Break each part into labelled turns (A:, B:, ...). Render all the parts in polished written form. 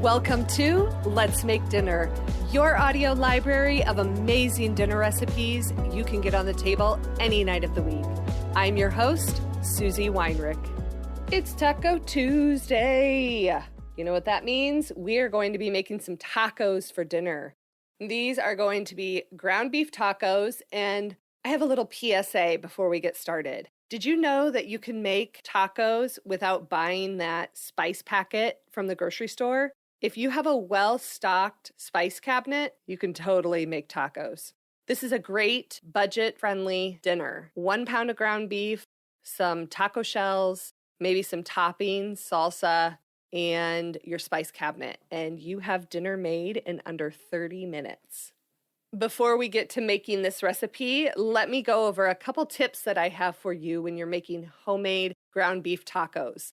A: Welcome to Let's Make Dinner, your audio library of amazing dinner recipes you can get on the table any night of the week. I'm your host, Susie Weinrich. It's Taco Tuesday. You know what that means? We are going to be making some tacos for dinner. These are going to be ground beef tacos, and I have a little PSA before we get started. Did you know that you can make tacos without buying that spice packet from the grocery store? If you have a well-stocked spice cabinet, you can totally make tacos. This is a great budget-friendly dinner. 1 pound of ground beef, some taco shells, maybe some toppings, salsa, and your spice cabinet. And you have dinner made in under 30 minutes. Before we get to making this recipe, let me go over a couple tips that I have for you when you're making homemade ground beef tacos.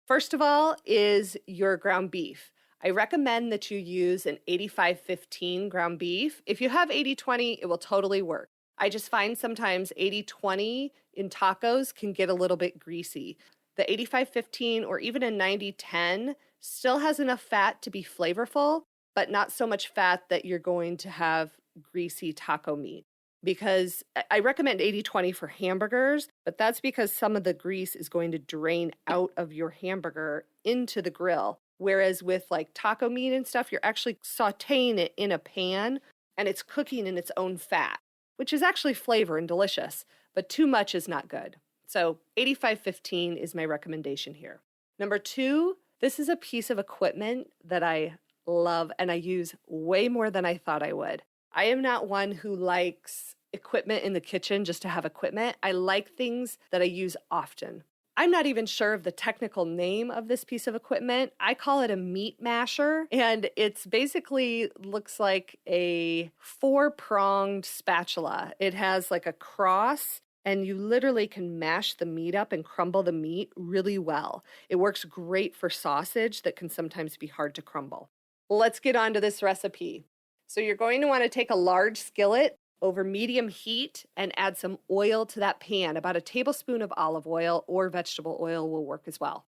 A: First of all is your ground beef. I recommend that you use an 85-15 ground beef. If you have 80-20, it will totally work. I just find sometimes 80-20 in tacos can get a little bit greasy. The 85-15 or even a 90-10 still has enough fat to be flavorful, but not so much fat that you're going to have greasy taco meat. Because I recommend 80-20 for hamburgers, but that's because some of the grease is going to drain out of your hamburger into the grill. Whereas with like taco meat and stuff, you're actually sauteing it in a pan and it's cooking in its own fat, which is actually flavor and delicious, but too much is not good. So 85-15 is my recommendation here. Number 2, this is a piece of equipment that I love and I use way more than I thought I would. I am not one who likes equipment in the kitchen just to have equipment. I like things that I use often. I'm not even sure of the technical name of this piece of equipment. I call it a meat masher, and it's basically looks like a 4-pronged spatula. It has like a cross, and you literally can mash the meat up and crumble the meat really well. It works great for sausage that can sometimes be hard to crumble. Let's get on to this recipe. So you're going to want to take a large skillet over medium heat and add some oil to that pan. About a tablespoon of olive oil or vegetable oil will work as well.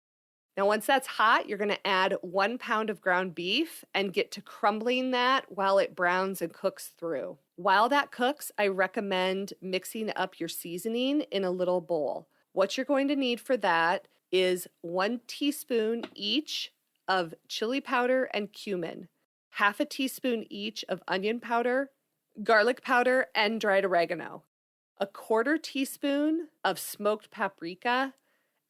A: Now, once that's hot, you're going to add 1 pound of ground beef and get to crumbling that while it browns and cooks through. While that cooks, I recommend mixing up your seasoning in a little bowl. What you're going to need for that is 1 teaspoon each of chili powder and cumin, half a teaspoon each of onion powder, garlic powder, and dried oregano, a 1/4 teaspoon of smoked paprika,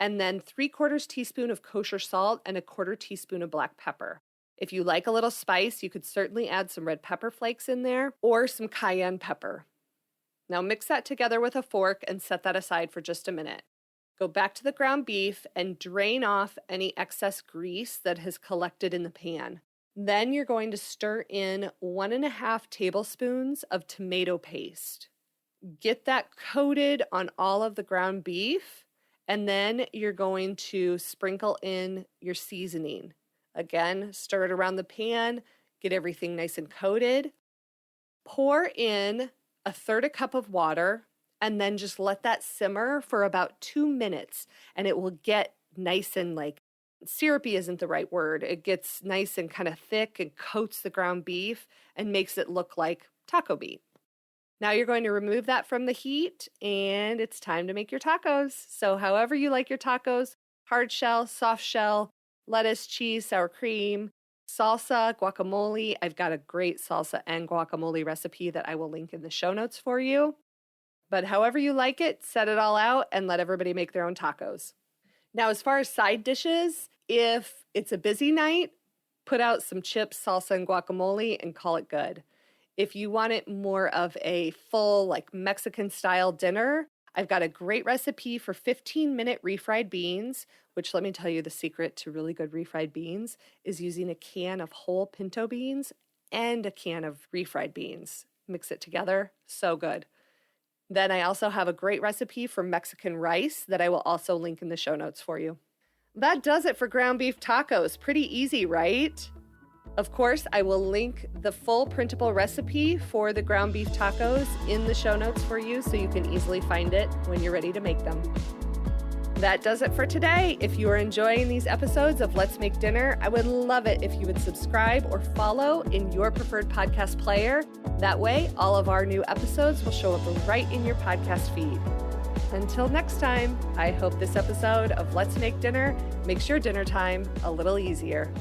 A: and then 3/4 teaspoon of kosher salt and a 1/4 teaspoon of black pepper. If you like a little spice, you could certainly add some red pepper flakes in there or some cayenne pepper. Now mix that together with a fork and set that aside for just a minute. Go back to the ground beef and drain off any excess grease that has collected in the pan. Then you're going to stir in 1.5 tablespoons of tomato paste. Get that coated on all of the ground beef, and then you're going to sprinkle in your seasoning. Again, stir it around the pan, get everything nice and coated. Pour in 1/3 cup of water, and then just let that simmer for about 2 minutes, and it will get nice and syrupy isn't the right word. It gets nice and kind of thick and coats the ground beef and makes it look like taco meat. Now you're going to remove that from the heat and it's time to make your tacos. So however you like your tacos, hard shell, soft shell, lettuce, cheese, sour cream, salsa, guacamole. I've got a great salsa and guacamole recipe that I will link in the show notes for you. But however you like it, set it all out and let everybody make their own tacos. Now, as far as side dishes, if it's a busy night, put out some chips, salsa, and guacamole and call it good. If you want it more of a full, Mexican-style dinner, I've got a great recipe for 15-minute refried beans, which let me tell you, the secret to really good refried beans is using a can of whole pinto beans and a can of refried beans. Mix it together, so good. Then I also have a great recipe for Mexican rice that I will also link in the show notes for you. That does it for ground beef tacos. Pretty easy, right? Of course, I will link the full printable recipe for the ground beef tacos in the show notes for you so you can easily find it when you're ready to make them. That does it for today. If you are enjoying these episodes of Let's Make Dinner, I would love it if you would subscribe or follow in your preferred podcast player. That way, all of our new episodes will show up right in your podcast feed. Until next time, I hope this episode of Let's Make Dinner makes your dinner time a little easier.